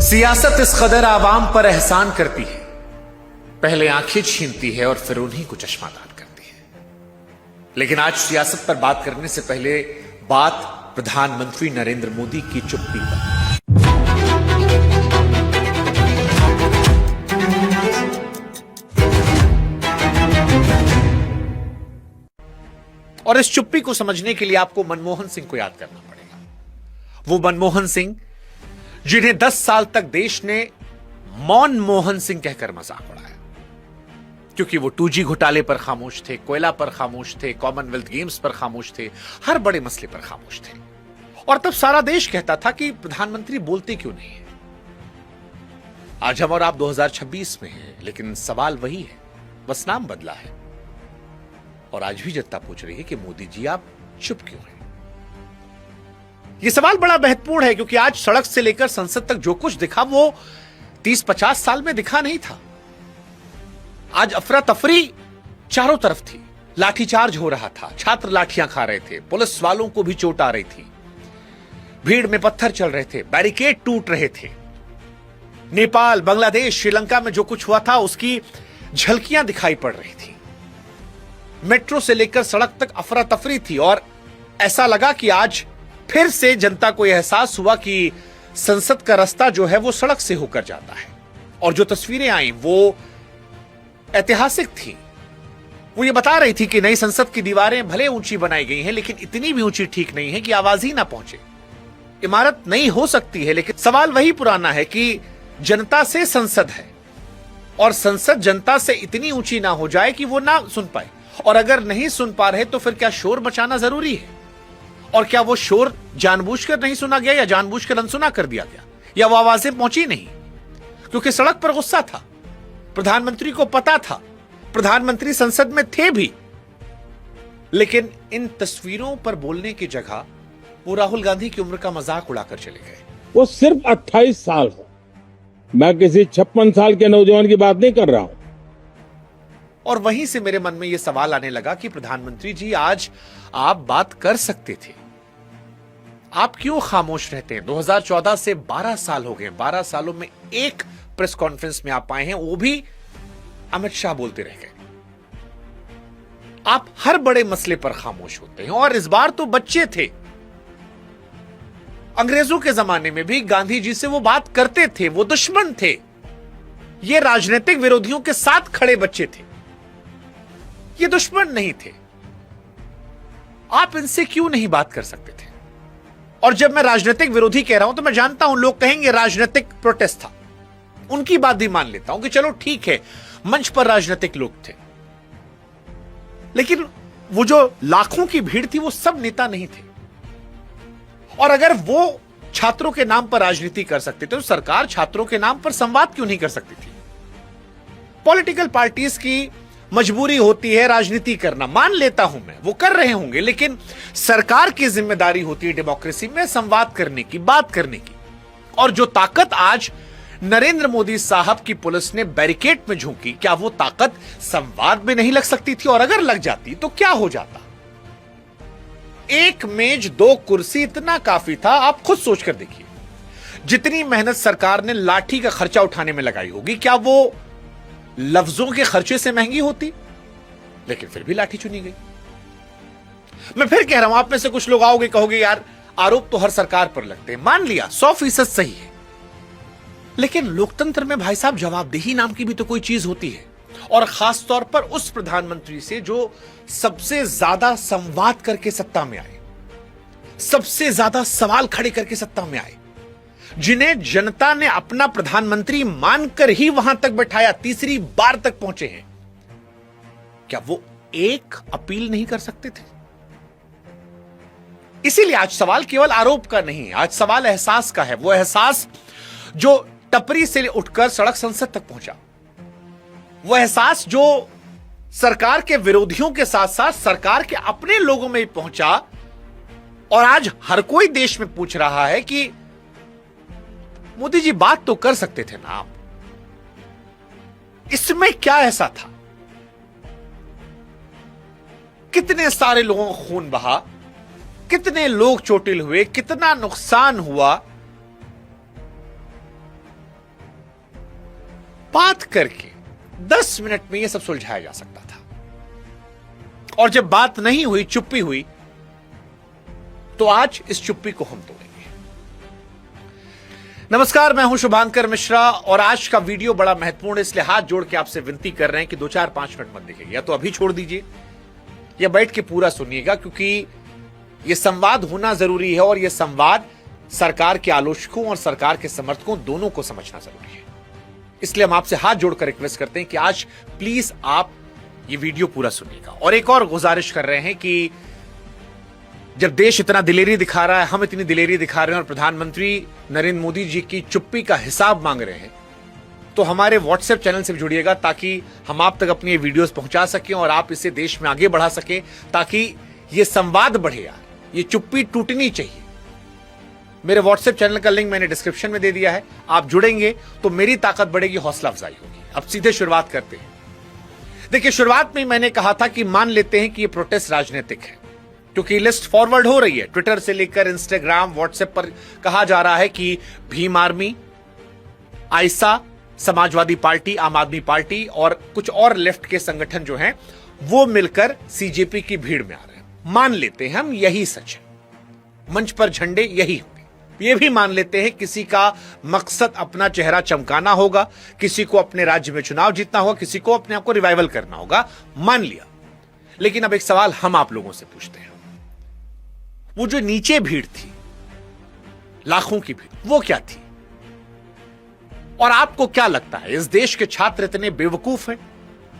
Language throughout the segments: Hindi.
सियासत इस कदर आवाम पर एहसान करती है, पहले आंखें छीनती है और फिर उन्हीं को चश्मा दान करती है। लेकिन आज सियासत पर बात करने से पहले बात प्रधानमंत्री नरेंद्र मोदी की चुप्पी पर। और इस चुप्पी को समझने के लिए आपको मनमोहन सिंह को याद करना पड़ेगा। वो मनमोहन सिंह जिन्हें 10 साल तक देश ने मौन मोहन सिंह कहकर मजाक उड़ाया, क्योंकि वो 2G घोटाले पर खामोश थे, कोयला पर खामोश थे, कॉमनवेल्थ गेम्स पर खामोश थे, हर बड़े मसले पर खामोश थे। और तब सारा देश कहता था कि प्रधानमंत्री बोलते क्यों नहीं है। आज हम और आप 2026 में हैं, लेकिन सवाल वही है, बस नाम बदला है। और आज भी जनता पूछ रही है कि मोदी जी आप चुप क्यों हैं। यह सवाल बड़ा महत्वपूर्ण है, क्योंकि आज सड़क से लेकर संसद तक जो कुछ दिखा वो 30-50 साल में दिखा नहीं था। आज अफरा तफरी चारों तरफ थी, लाठीचार्ज हो रहा था, छात्र लाठियां खा रहे थे, पुलिस वालों को भी चोट आ रही थी, भीड़ में पत्थर चल रहे थे, बैरिकेड टूट रहे थे। नेपाल, बांग्लादेश, श्रीलंका में जो कुछ हुआ था उसकी झलकियां दिखाई पड़ रही थी। मेट्रो से लेकर सड़क तक अफरा तफरी थी और ऐसा लगा कि आज फिर से जनता को यह एहसास हुआ कि संसद का रास्ता जो है वो सड़क से होकर जाता है। और जो तस्वीरें आई वो ऐतिहासिक थी। वो ये बता रही थी कि नई संसद की दीवारें भले ऊंची बनाई गई हैं, लेकिन इतनी भी ऊंची ठीक नहीं है कि आवाज ही ना पहुंचे। इमारत नई हो सकती है, लेकिन सवाल वही पुराना है कि जनता से संसद है और संसद जनता से इतनी ऊंची ना हो जाए कि वो ना सुन पाए। और अगर नहीं सुन पा रहे तो फिर क्या शोर मचाना जरूरी है? और क्या वो शोर जानबूझकर नहीं सुना गया या जानबूझकर अनसुना कर दिया गया, या वो आवाजें पहुंची नहीं? क्योंकि सड़क पर गुस्सा था, प्रधानमंत्री को पता था, प्रधानमंत्री संसद में थे भी, लेकिन इन तस्वीरों पर बोलने की जगह वो राहुल गांधी की उम्र का मजाक उड़ाकर चले गए। वो सिर्फ 28 साल है, मैं किसी 56 साल के नौजवान की बात नहीं कर रहा हूं। और वहीं से मेरे मन में यह सवाल आने लगा कि प्रधानमंत्री जी आज आप बात कर सकते थे, आप क्यों खामोश रहते हैं? 2014 से 12 साल हो गए, 12 सालों में एक प्रेस कॉन्फ्रेंस में आप आए हैं, वो भी अमित शाह बोलते रह गए। आप हर बड़े मसले पर खामोश होते हैं। और इस बार तो बच्चे थे, अंग्रेजों के जमाने में भी गांधी जी से वो बात करते थे, वो दुश्मन थे, ये राजनीतिक विरोधियों के साथ खड़े बच्चे थे, ये दुश्मन नहीं थे। आप इनसे क्यों नहीं बात कर सकते थे? और जब मैं राजनीतिक विरोधी कह रहा हूं तो मैं जानता हूं लोग कहेंगे राजनीतिक प्रोटेस्ट था, उनकी बात भी मान लेता हूं कि चलो ठीक है, मंच पर राजनीतिक लोग थे, लेकिन वो जो लाखों की भीड़ थी वो सब नेता नहीं थे। और अगर वो छात्रों के नाम पर राजनीति कर सकते थे तो सरकार छात्रों के नाम पर संवाद क्यों नहीं कर सकती थी? पॉलिटिकल पार्टीज की मजबूरी होती है राजनीति करना, मान लेता हूं मैं, वो कर रहे होंगे, लेकिन सरकार की जिम्मेदारी होती है डेमोक्रेसी में संवाद करने की, बात करने की। और जो ताकत आज नरेंद्र मोदी साहब की पुलिस ने बैरिकेड में झोंकी, क्या वो ताकत संवाद में नहीं लग सकती थी? और अगर लग जाती तो क्या हो जाता? एक मेज 2 कुर्सी इतना काफी था। आप खुद सोचकर देखिए, जितनी मेहनत सरकार ने लाठी का खर्चा उठाने में लगाई होगी, क्या वो लफ्जों के खर्चे से महंगी होती? लेकिन फिर भी लाठी चुनी गई। मैं फिर कह रहा हूं, आप में से कुछ लोग आओगे, कहोगे यार आरोप तो हर सरकार पर लगते हैं। मान लिया 100% सही है, लेकिन लोकतंत्र में भाई साहब जवाबदेही नाम की भी तो कोई चीज होती है। और खास तौर पर उस प्रधानमंत्री से जो सबसे ज्यादा संवाद करके सत्ता में आए, सबसे ज्यादा सवाल खड़े करके सत्ता में आए, जिन्हें जनता ने अपना प्रधानमंत्री मानकर ही वहां तक बैठाया, तीसरी बार तक पहुंचे हैं, क्या वो एक अपील नहीं कर सकते थे? इसीलिए आज सवाल केवल आरोप का नहीं, आज सवाल एहसास का है। वो एहसास जो टपरी से उठकर सड़क संसद तक पहुंचा, वो एहसास जो सरकार के विरोधियों के साथ साथ सरकार के अपने लोगों में पहुंचा। और आज हर कोई देश में पूछ रहा है कि मोदी जी बात तो कर सकते थे ना आप, इसमें क्या ऐसा था? कितने सारे लोगों का खून बहा, कितने लोग चोटिल हुए, कितना नुकसान हुआ, बात करके 10 मिनट में यह सब सुलझाया जा सकता था, और जब बात नहीं हुई, चुप्पी हुई, तो आज इस चुप्पी को हम तोड़ेंगे। नमस्कार, मैं हूं शुभांकर मिश्रा और आज का वीडियो बड़ा महत्वपूर्ण है, इसलिए हाथ जोड़ के आपसे विनती कर रहे हैं कि 2-4-5 मिनट मत देखिए, या तो अभी छोड़ दीजिए या बैठ के पूरा सुनिएगा, क्योंकि यह संवाद होना जरूरी है और यह संवाद सरकार के आलोचकों और सरकार के समर्थकों दोनों को समझना जरूरी है। इसलिए हम आपसे हाथ जोड़कर रिक्वेस्ट करते हैं कि आज प्लीज आप ये वीडियो पूरा सुनिएगा। और एक और गुजारिश कर रहे हैं कि जब देश इतना दिलेरी दिखा रहा है, हम इतनी दिलेरी दिखा रहे हैं और प्रधानमंत्री नरेंद्र मोदी जी की चुप्पी का हिसाब मांग रहे हैं, तो हमारे व्हाट्सएप चैनल से जुड़िएगा ताकि हम आप तक अपनी ये वीडियोस पहुंचा सकें और आप इसे देश में आगे बढ़ा सकें, ताकि ये संवाद बढ़े यार, ये चुप्पी टूटनी चाहिए। मेरे व्हाट्सएप चैनल का लिंक मैंने डिस्क्रिप्शन में दे दिया है, आप जुड़ेंगे तो मेरी ताकत बढ़ेगी, हौसला अफजाई होगी। अब सीधे शुरुआत करते हैं। देखिए, शुरुआत में मैंने कहा था कि मान लेते हैं कि ये प्रोटेस्ट राजनीतिक है, क्योंकि लिस्ट फॉरवर्ड हो रही है ट्विटर से लेकर इंस्टाग्राम, व्हाट्सएप पर कहा जा रहा है कि भीम आर्मी, आयसा, समाजवादी पार्टी, आम आदमी पार्टी और कुछ और लेफ्ट के संगठन जो हैं वो मिलकर सीजेपी की भीड़ में आ रहे हैं। मान लेते हैं हम यही सच है, मंच पर झंडे यही होंगे। ये भी मान लेते हैं किसी का मकसद अपना चेहरा चमकाना होगा, किसी को अपने राज्य में चुनाव जीतना होगा, किसी को अपने आप को रिवाइवल करना होगा, मान लिया। लेकिन अब एक सवाल हम आप लोगों से पूछते हैं, वो जो नीचे भीड़ थी, लाखों की भीड़, वो क्या थी? और आपको क्या लगता है, इस देश के छात्र इतने बेवकूफ हैं,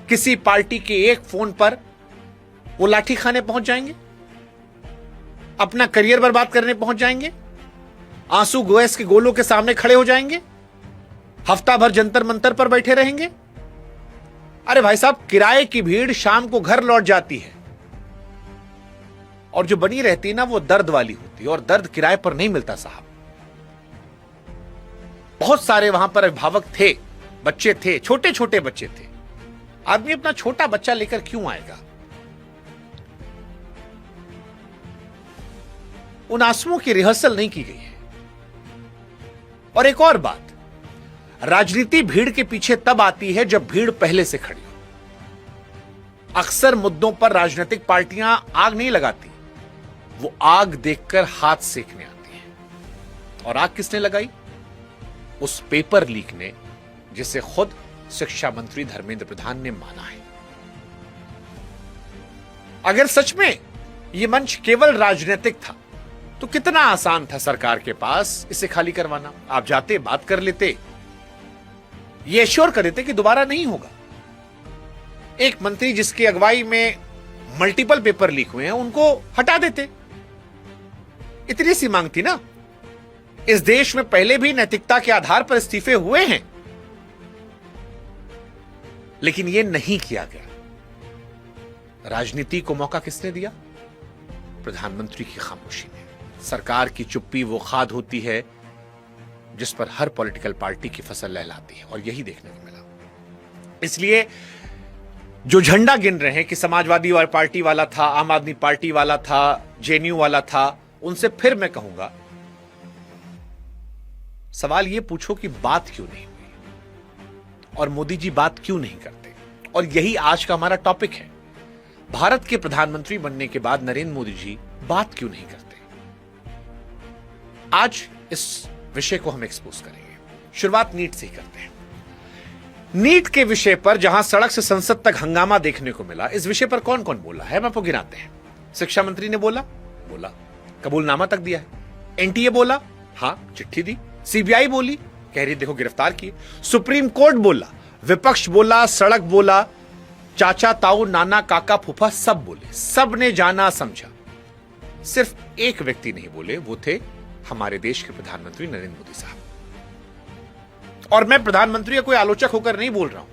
किसी पार्टी के एक फोन पर वो लाठी खाने पहुंच जाएंगे, अपना करियर बर्बाद करने पहुंच जाएंगे, आंसू गैस के गोलों के सामने खड़े हो जाएंगे, हफ्ता भर जंतर मंतर पर बैठे रहेंगे? अरे भाई साहब, किराए की भीड़ शाम को घर लौट जाती है और जो बनी रहती है ना, वो दर्द वाली होती है, और दर्द किराए पर नहीं मिलता साहब। बहुत सारे वहां पर अभिभावक थे, बच्चे थे, छोटे छोटे बच्चे थे। आदमी अपना छोटा बच्चा लेकर क्यों आएगा? उन आंसुओं की रिहर्सल नहीं की गई है। और एक और बात, राजनीति भीड़ के पीछे तब आती है जब भीड़ पहले से खड़ी हो। अक्सर मुद्दों पर राजनीतिक पार्टियां आग नहीं लगाती, वो आग देखकर हाथ सेकने आती है। और आग किसने लगाई? उस पेपर लीक ने, जिसे खुद शिक्षा मंत्री धर्मेंद्र प्रधान ने माना है। अगर सच में यह मंच केवल राजनीतिक था तो कितना आसान था सरकार के पास इसे खाली करवाना। आप जाते, बात कर लेते, ये एश्योर कर देते कि दोबारा नहीं होगा। एक मंत्री जिसकी अगुवाई में मल्टीपल पेपर लीक हुए हैं, उनको हटा देते। इतनी सी मांग थी ना। इस देश में पहले भी नैतिकता के आधार पर इस्तीफे हुए हैं, लेकिन यह नहीं किया गया। राजनीति को मौका किसने दिया? प्रधानमंत्री की खामोशी ने। सरकार की चुप्पी वो खाद होती है जिस पर हर पॉलिटिकल पार्टी की फसल लहलाती है, और यही देखने को मिला। इसलिए जो झंडा गिन रहे हैं कि समाजवादी पार्टी वाला था, आम आदमी पार्टी वाला था, जेएनयू वाला था, उनसे फिर मैं कहूंगा, सवाल यह पूछो कि बात क्यों नहीं हुई और मोदी जी बात क्यों नहीं करते। और यही आज का हमारा टॉपिक है। भारत के प्रधानमंत्री बनने के बाद नरेंद्र मोदी जी बात क्यों नहीं करते? आज इस विषय को हम एक्सपोज करेंगे। शुरुआत नीट से ही करते हैं। नीट के विषय पर जहां सड़क से संसद तक हंगामा देखने को मिला, इस विषय पर कौन कौन बोला है, हम आपको गिनाते हैं। शिक्षा मंत्री ने बोला, कबूलनामा तक दिया है। एनटीए बोला, हां चिट्ठी दी। सीबीआई बोली, कह रही देखो गिरफ्तार किए। सुप्रीम कोर्ट बोला, विपक्ष बोला, सड़क बोला, चाचा ताऊ नाना काका फूफा सब बोले, सब ने जाना समझा। सिर्फ एक व्यक्ति नहीं बोले, वो थे हमारे देश के प्रधानमंत्री नरेंद्र मोदी साहब। और मैं प्रधानमंत्री का कोई आलोचक होकर नहीं बोल रहा हूं,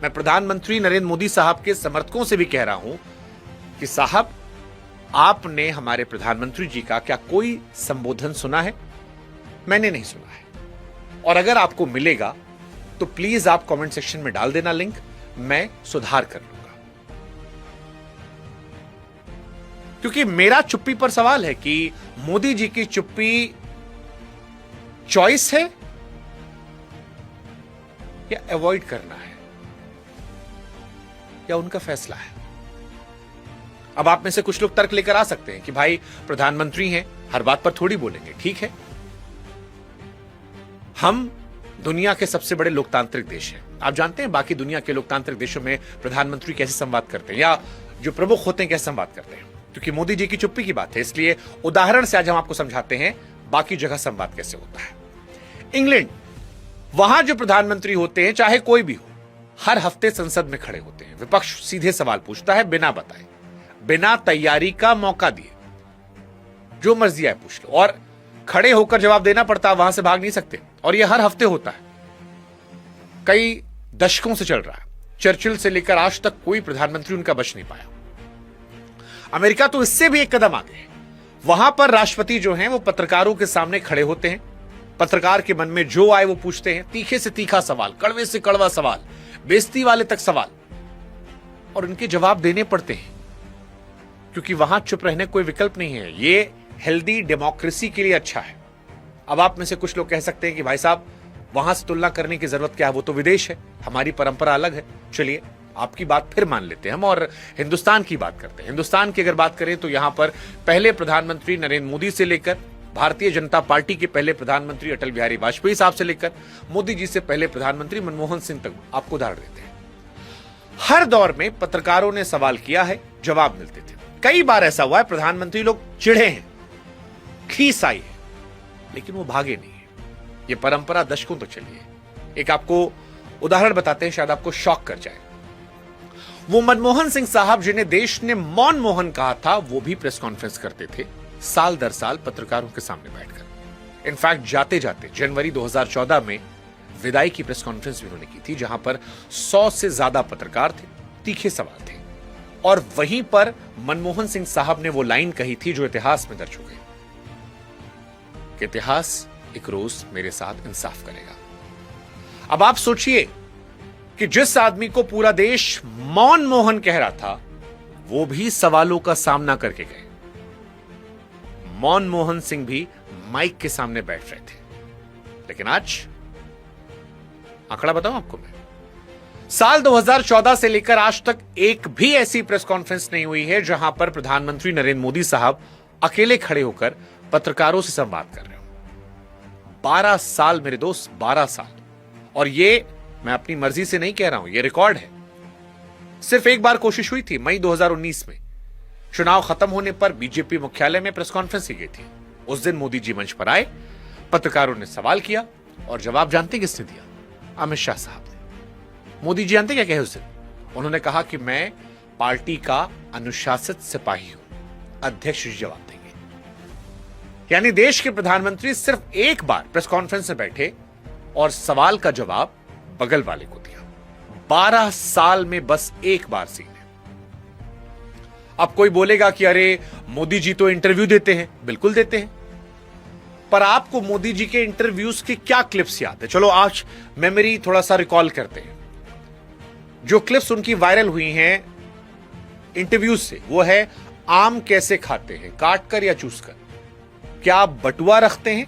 मैं प्रधानमंत्री नरेंद्र मोदी साहब के समर्थकों से भी कह रहा हूं कि साहब, आपने हमारे प्रधानमंत्री जी का क्या कोई संबोधन सुना है? मैंने नहीं सुना है। और अगर आपको मिलेगा तो प्लीज आप कमेंट सेक्शन में डाल देना लिंक, मैं सुधार कर लूंगा। क्योंकि मेरा चुप्पी पर सवाल है कि मोदी जी की चुप्पी चॉइस है या अवॉइड करना है, या उनका फैसला है। अब आप में से कुछ लोग तर्क लेकर आ सकते हैं कि भाई प्रधानमंत्री हैं, हर बात पर थोड़ी बोलेंगे। ठीक है, हम दुनिया के सबसे बड़े लोकतांत्रिक देश हैं। आप जानते हैं बाकी दुनिया के लोकतांत्रिक देशों में प्रधानमंत्री कैसे संवाद करते हैं, या जो प्रमुख होते हैं कैसे संवाद करते हैं। क्योंकि मोदी जी की चुप्पी की बात है, इसलिए उदाहरण से आज हम आपको समझाते हैं बाकी जगह संवाद कैसे होता है। इंग्लैंड, वहां जो प्रधानमंत्री होते हैं चाहे कोई भी हो, हर हफ्ते संसद में खड़े होते हैं। विपक्ष सीधे सवाल पूछता है, बिना बताए, बिना तैयारी का मौका दिए, जो मर्जी आए पूछ लो, और खड़े होकर जवाब देना पड़ता है, वहां से भाग नहीं सकते। और यह हर हफ्ते होता है, कई दशकों से चल रहा है। चर्चिल से लेकर आज तक कोई प्रधानमंत्री उनका बच नहीं पाया। अमेरिका तो इससे भी एक कदम आगे है। वहां पर राष्ट्रपति जो हैं वो पत्रकारों के सामने खड़े होते हैं, पत्रकार के मन में जो आए वो पूछते हैं, तीखे से तीखा सवाल, कड़वे से कड़वा सवाल, बेइज्जती वाले तक सवाल, और उनके जवाब देने पड़ते हैं, क्योंकि वहां चुप रहने कोई विकल्प नहीं है। ये हेल्दी डेमोक्रेसी के लिए अच्छा है। अब आप में से कुछ लोग कह सकते हैं कि भाई साहब वहां से तुलना करने की जरूरत क्या है, वो तो विदेश है, हमारी परंपरा अलग है। चलिए आपकी बात फिर मान लेते हैं हम, और हिंदुस्तान की बात करते हैं। हिंदुस्तान की अगर बात करें तो यहां पर पहले प्रधानमंत्री नरेंद्र मोदी से लेकर भारतीय जनता पार्टी के पहले प्रधानमंत्री अटल बिहारी वाजपेयी साहब से लेकर मोदी जी से पहले प्रधानमंत्री मनमोहन सिंह तक आपको उदाहरण देते हैं। हर दौर में पत्रकारों ने सवाल किया है, जवाब मिलते थे। कई बार ऐसा हुआ है प्रधानमंत्री लोग चिढ़े हैं, खीस आई है, लेकिन वो भागे नहीं है। ये परंपरा दशकों तक चली है। एक आपको उदाहरण बताते हैं, शायद आपको शॉक कर जाए। वो मनमोहन सिंह साहब जिन्हें देश ने मौन मोहन कहा था, वो भी प्रेस कॉन्फ्रेंस करते थे साल दर साल पत्रकारों के सामने बैठकर। इनफैक्ट जाते जाते जनवरी 2014 में विदाई की प्रेस कॉन्फ्रेंस भी उन्होंने की थी, जहां पर 100 से ज्यादा पत्रकार थे, तीखे सवाल थे, और वहीं पर मनमोहन सिंह साहब ने वो लाइन कही थी जो इतिहास में दर्ज हो गई कि इतिहास एक रोज मेरे साथ इंसाफ करेगा। अब आप सोचिए कि जिस आदमी को पूरा देश मौन मोहन कह रहा था, वो भी सवालों का सामना करके गए। मौन मोहन सिंह भी माइक के सामने बैठ रहे थे। लेकिन आज आंकड़ा बताऊं आपको मैं, साल 2014 से लेकर आज तक एक भी ऐसी प्रेस कॉन्फ्रेंस नहीं हुई है जहां पर प्रधानमंत्री नरेंद्र मोदी साहब अकेले खड़े होकर पत्रकारों से संवाद कर रहे हो। 12 साल मेरे दोस्त, 12 साल। और ये मैं अपनी मर्जी से नहीं कह रहा हूं, ये रिकॉर्ड है। सिर्फ एक बार कोशिश हुई थी, मई 2019 में चुनाव खत्म होने पर बीजेपी मुख्यालय में प्रेस कॉन्फ्रेंस की गई थी। उस दिन मोदी जी मंच पर आए, पत्रकारों ने सवाल किया, और जवाब जानते किसने दिया? अमित शाह साहब ने। मोदी जी जानते क्या कहे उस दिन? उन्होंने कहा कि मैं पार्टी का अनुशासित सिपाही हूं, अध्यक्ष जी जवाब देंगे। यानी देश के प्रधानमंत्री सिर्फ एक बार प्रेस कॉन्फ्रेंस में बैठे और सवाल का जवाब बगल वाले को दिया। 12 साल में बस एक बार सीन है। अब कोई बोलेगा कि अरे मोदी जी तो इंटरव्यू देते हैं। बिल्कुल देते हैं, पर आपको मोदी जी के इंटरव्यूज की क्या क्लिप्स याद है? चलो आज मेमोरी थोड़ा सा रिकॉल करते हैं। जो क्लिप्स उनकी वायरल हुई हैं इंटरव्यूज से, वो है आम कैसे खाते हैं, काट कर या चूस कर? क्या आप बटुआ रखते हैं?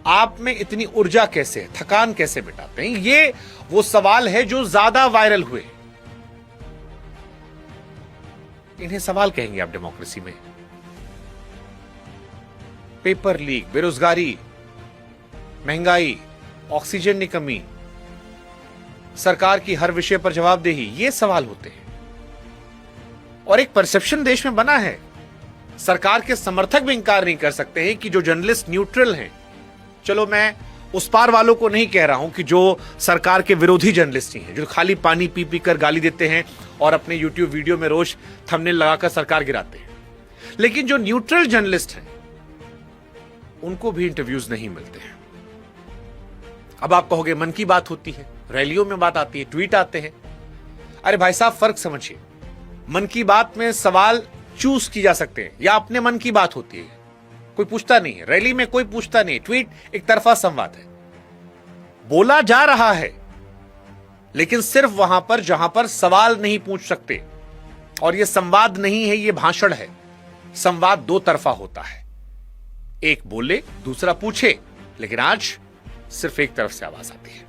आप में इतनी ऊर्जा कैसे है? थकान कैसे मिटाते हैं? ये वो सवाल है जो ज्यादा वायरल हुए। इन्हें सवाल कहेंगे आप डेमोक्रेसी में? पेपर लीक, बेरोजगारी, महंगाई, ऑक्सीजन की कमी, सरकार की हर विषय पर जवाबदेही, ये सवाल होते हैं। और एक परसेप्शन देश में बना है, सरकार के समर्थक भी इंकार नहीं कर सकते हैं कि जो जर्नलिस्ट न्यूट्रल हैं, चलो मैं उस पार वालों को नहीं कह रहा हूं कि जो सरकार के विरोधी जर्नलिस्ट ही हैं, जो खाली पानी पी पी कर गाली देते हैं और अपने यूट्यूब वीडियो में रोज थंबनेल लगाकर सरकार गिराते हैं, लेकिन जो न्यूट्रल जर्नलिस्ट हैं उनको भी इंटरव्यूज नहीं मिलते हैं। अब आप कहोगे मन की बात होती है, रैलियों में बात आती है, ट्वीट आते हैं। अरे भाई साहब फर्क समझिए, मन की बात में सवाल चूज की जा सकते हैं या अपने मन की बात होती है, कोई पूछता नहीं है। रैली में कोई पूछता नहीं, ट्वीट एक तरफा संवाद है, बोला जा रहा है, लेकिन सिर्फ वहां पर जहां पर सवाल नहीं पूछ सकते। और यह संवाद नहीं है, यह भाषण है। संवाद दो तरफा होता है, एक बोले दूसरा पूछे, लेकिन आज सिर्फ एक तरफ से आवाज आती है।